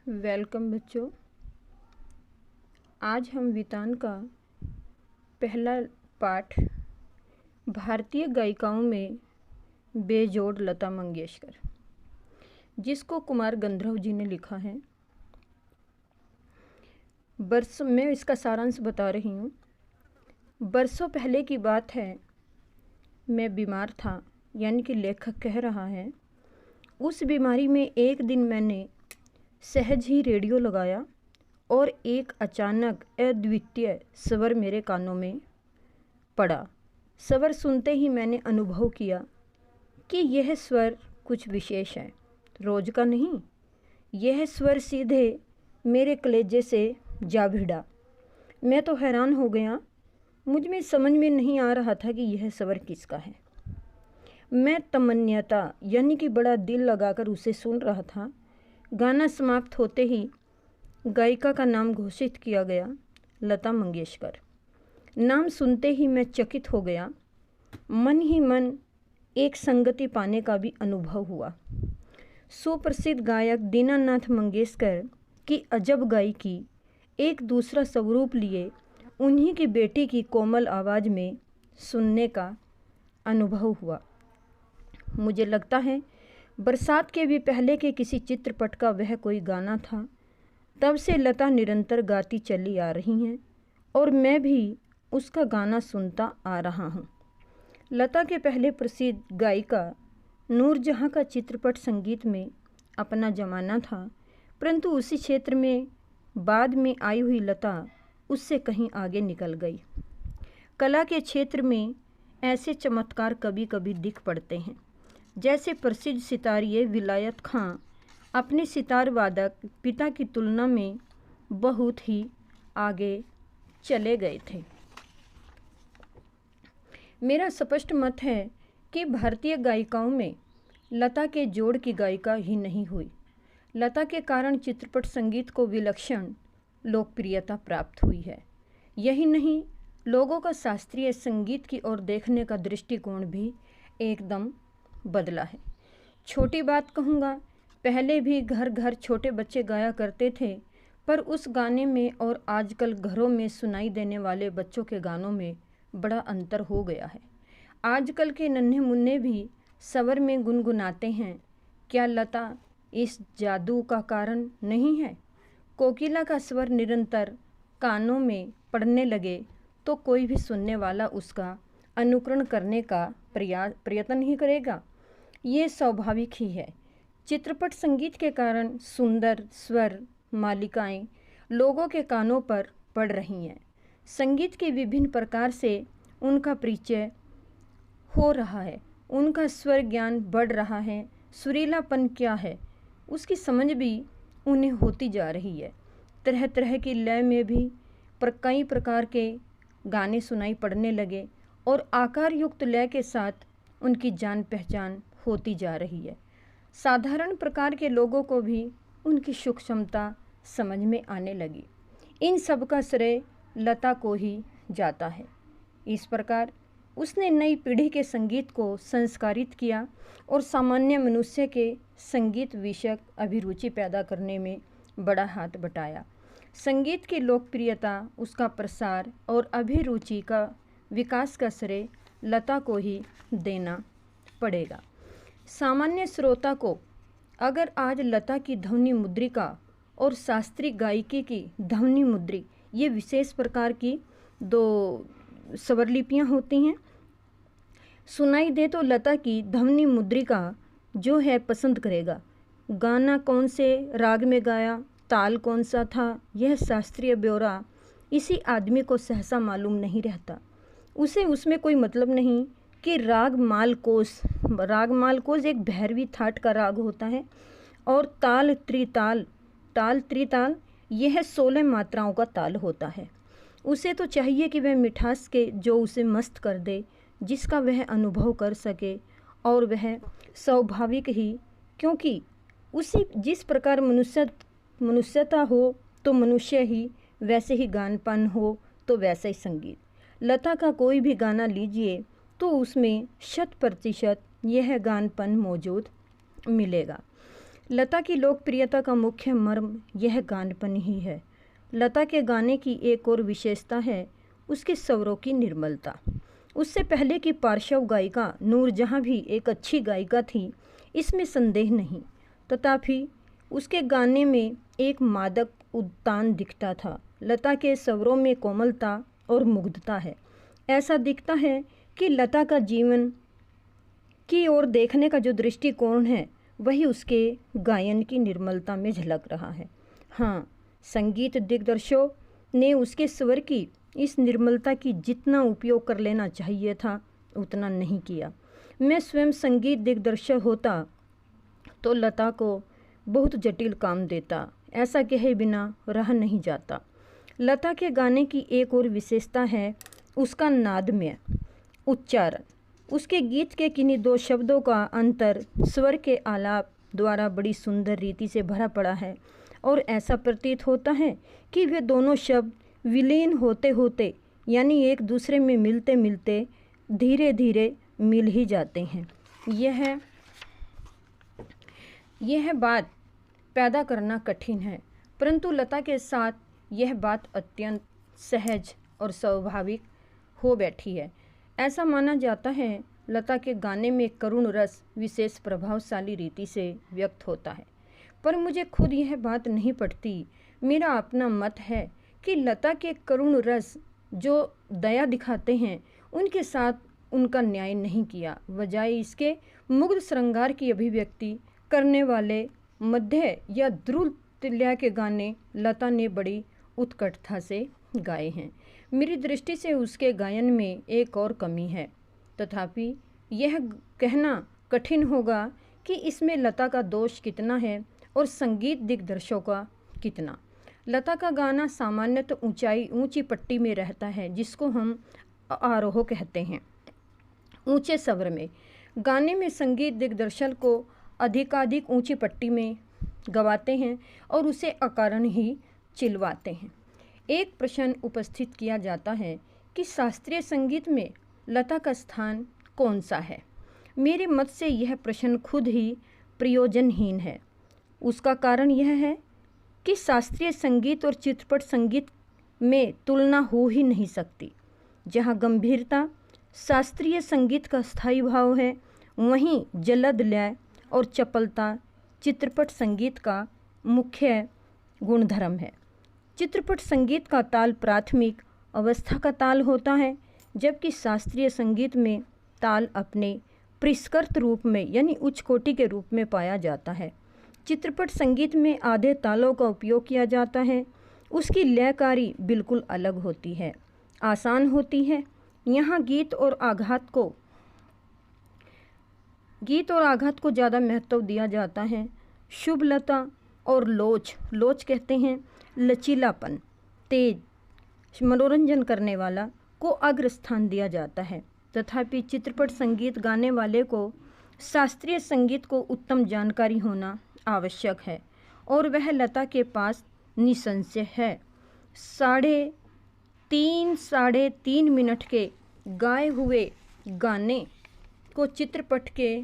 Welcome बच्चों। आज हम वितान का पहला पाठ भारतीय गायिकाओं में बेजोड़ लता मंगेशकर, जिसको कुमार गंधर्व जी ने लिखा है। मैं इसका सारांश बता रही हूँ। बरसों पहले की बात है, मैं बीमार था, यानी कि लेखक कह रहा है। उस बीमारी में एक दिन मैंने सहज ही रेडियो लगाया और एक अचानक अद्वितीय स्वर मेरे कानों में पड़ा। स्वर सुनते ही मैंने अनुभव किया कि यह स्वर कुछ विशेष है, रोज का नहीं। यह स्वर सीधे मेरे कलेजे से जा भिड़ा। मैं तो हैरान हो गया। मुझ में समझ में नहीं आ रहा था कि यह स्वर किसका है। मैं तमन्यता यानी कि बड़ा दिल लगाकर उसे सुन रहा था। गाना समाप्त होते ही गायिका का नाम घोषित किया गया, लता मंगेशकर। नाम सुनते ही मैं चकित हो गया। मन ही मन एक संगति पाने का भी अनुभव हुआ। सुप्रसिद्ध गायक दीनानाथ मंगेशकर की अजब गायकी एक दूसरा स्वरूप लिए उन्हीं की बेटी की कोमल आवाज़ में सुनने का अनुभव हुआ। मुझे लगता है बरसात के भी पहले के किसी चित्रपट का वह कोई गाना था। तब से लता निरंतर गाती चली आ रही हैं और मैं भी उसका गाना सुनता आ रहा हूँ। लता के पहले प्रसिद्ध गायिका नूरजहाँ का चित्रपट संगीत में अपना जमाना था, परंतु उसी क्षेत्र में बाद में आई हुई लता उससे कहीं आगे निकल गई। कला के क्षेत्र में ऐसे चमत्कार कभी कभी दिख पड़ते हैं। जैसे प्रसिद्ध सितारिये विलायत खां अपने सितार वादक पिता की तुलना में बहुत ही आगे चले गए थे। मेरा स्पष्ट मत है कि भारतीय गायिकाओं में लता के जोड़ की गायिका ही नहीं हुई। लता के कारण चित्रपट संगीत को विलक्षण लोकप्रियता प्राप्त हुई है। यही नहीं, लोगों का शास्त्रीय संगीत की ओर देखने का दृष्टिकोण भी एकदम बदला है। छोटी बात कहूँगा, पहले भी घर घर छोटे बच्चे गाया करते थे, पर उस गाने में और आजकल घरों में सुनाई देने वाले बच्चों के गानों में बड़ा अंतर हो गया है। आजकल के नन्हे मुन्ने भी स्वर में गुनगुनाते हैं। क्या लता इस जादू का कारण नहीं है? कोकिला का स्वर निरंतर कानों में पड़ने लगे तो कोई भी सुनने वाला उसका अनुकरण करने का प्रयत्न ही करेगा। ये स्वाभाविक ही है। चित्रपट संगीत के कारण सुंदर स्वर मालिकाएं लोगों के कानों पर पड़ रही हैं। संगीत के विभिन्न प्रकार से उनका परिचय हो रहा है, उनका स्वर ज्ञान बढ़ रहा है। सुरीलापन क्या है उसकी समझ भी उन्हें होती जा रही है। तरह तरह की लय में भी कई प्रकार के गाने सुनाई पड़ने लगे और आकार युक्त लय के साथ उनकी जान पहचान होती जा रही है। साधारण प्रकार के लोगों को भी उनकी सूक्ष्मता समझ में आने लगी। इन सब का श्रेय लता को ही जाता है। इस प्रकार उसने नई पीढ़ी के संगीत को संस्कारित किया और सामान्य मनुष्य के संगीत विषयक अभिरुचि पैदा करने में बड़ा हाथ बटाया। संगीत की लोकप्रियता, उसका प्रसार और अभिरुचि का विकास का श्रेय लता को ही देना पड़ेगा। सामान्य श्रोता को अगर आज लता की ध्वनि मुद्रिका और शास्त्रीय गायकी की ध्वनि मुद्री, ये विशेष प्रकार की दो स्वरलिपियाँ होती हैं, सुनाई दे तो लता की ध्वनि मुद्रिका जो है पसंद करेगा। गाना कौन से राग में गाया, ताल कौन सा था, यह शास्त्रीय ब्यौरा इसी आदमी को सहसा मालूम नहीं रहता। उसे उसमें कोई मतलब नहीं कि राग मालकोस एक भैरवी थाट का राग होता है और ताल त्रिताल यह 16 मात्राओं का ताल होता है। उसे तो चाहिए कि वह मिठास के जो उसे मस्त कर दे, जिसका वह अनुभव कर सके, और वह स्वाभाविक ही, क्योंकि उसी जिस प्रकार मनुष्यता हो तो मनुष्य ही, वैसे ही गानपन हो तो वैसे ही संगीत। लता का कोई भी गाना लीजिए तो उसमें 100% यह गानपन मौजूद मिलेगा। लता की लोकप्रियता का मुख्य मर्म यह गानपन ही है। लता के गाने की एक और विशेषता है उसके स्वरों की निर्मलता। उससे पहले की पार्श्व गायिका नूरजहां भी एक अच्छी गायिका थी, इसमें संदेह नहीं। तथापि उसके गाने में एक मादक उद्तान दिखता था। लता के स्वरों में कोमलता और मुग्धता है। ऐसा दिखता है कि लता का जीवन की ओर देखने का जो दृष्टिकोण है वही उसके गायन की निर्मलता में झलक रहा है। हाँ, संगीत दिग्दर्शकों ने उसके स्वर की इस निर्मलता की जितना उपयोग कर लेना चाहिए था उतना नहीं किया। मैं स्वयं संगीत दिग्दर्शक होता तो लता को बहुत जटिल काम देता, ऐसा कहे बिना रह नहीं जाता। लता के गाने की एक और विशेषता है उसका नादमय उच्चारण। उसके गीत के किन्हीं दो शब्दों का अंतर स्वर के आलाप द्वारा बड़ी सुंदर रीति से भरा पड़ा है और ऐसा प्रतीत होता है कि वे दोनों शब्द विलीन होते होते यानी एक दूसरे में मिलते मिलते धीरे धीरे मिल ही जाते हैं। यह बात पैदा करना कठिन है, परंतु लता के साथ यह बात अत्यंत सहज और स्वाभाविक हो बैठी है। ऐसा माना जाता है लता के गाने में करुण रस विशेष प्रभावशाली रीति से व्यक्त होता है, पर मुझे खुद यह बात नहीं पटती। मेरा अपना मत है कि लता के करुण रस जो दया दिखाते हैं उनके साथ उनका न्याय नहीं किया, बजाय इसके मुग्ध श्रृंगार की अभिव्यक्ति करने वाले मध्य या ध्रुव तुल्य के गाने लता ने बड़ी उत्कटता से गाए हैं। मेरी दृष्टि से उसके गायन में एक और कमी है, तथापि यह कहना कठिन होगा कि इसमें लता का दोष कितना है और संगीत दिग्दर्शकों का कितना। लता का गाना सामान्यतः ऊंची पट्टी में रहता है, जिसको हम आरोह कहते हैं। ऊंचे स्वर में गाने में संगीत दिग्दर्शक को अधिकाधिक ऊंची पट्टी में गवाते हैं और उसे अकारण ही चिल्वाते हैं। एक प्रश्न उपस्थित किया जाता है कि शास्त्रीय संगीत में लता का स्थान कौन सा है। मेरे मत से यह प्रश्न खुद ही प्रयोजनहीन है। उसका कारण यह है कि शास्त्रीय संगीत और चित्रपट संगीत में तुलना हो ही नहीं सकती। जहाँ गंभीरता शास्त्रीय संगीत का स्थायी भाव है, वहीं जलद लय और चपलता चित्रपट संगीत का मुख्य गुणधर्म है। चित्रपट संगीत का ताल प्राथमिक अवस्था का ताल होता है, जबकि शास्त्रीय संगीत में ताल अपने परिष्कृत रूप में यानी उच्च कोटि के रूप में पाया जाता है। चित्रपट संगीत में आधे तालों का उपयोग किया जाता है। उसकी लयकारी बिल्कुल अलग होती है, आसान होती है। यहाँ गीत और आघात को ज़्यादा महत्व दिया जाता है। शुभलता और लोच कहते हैं लचीलापन, तेज मनोरंजन करने वाला को अग्र स्थान दिया जाता है। तथापि चित्रपट संगीत गाने वाले को शास्त्रीय संगीत को उत्तम जानकारी होना आवश्यक है और वह लता के पास निसंशय है। 3.5 मिनट के गाए हुए गाने को चित्रपट के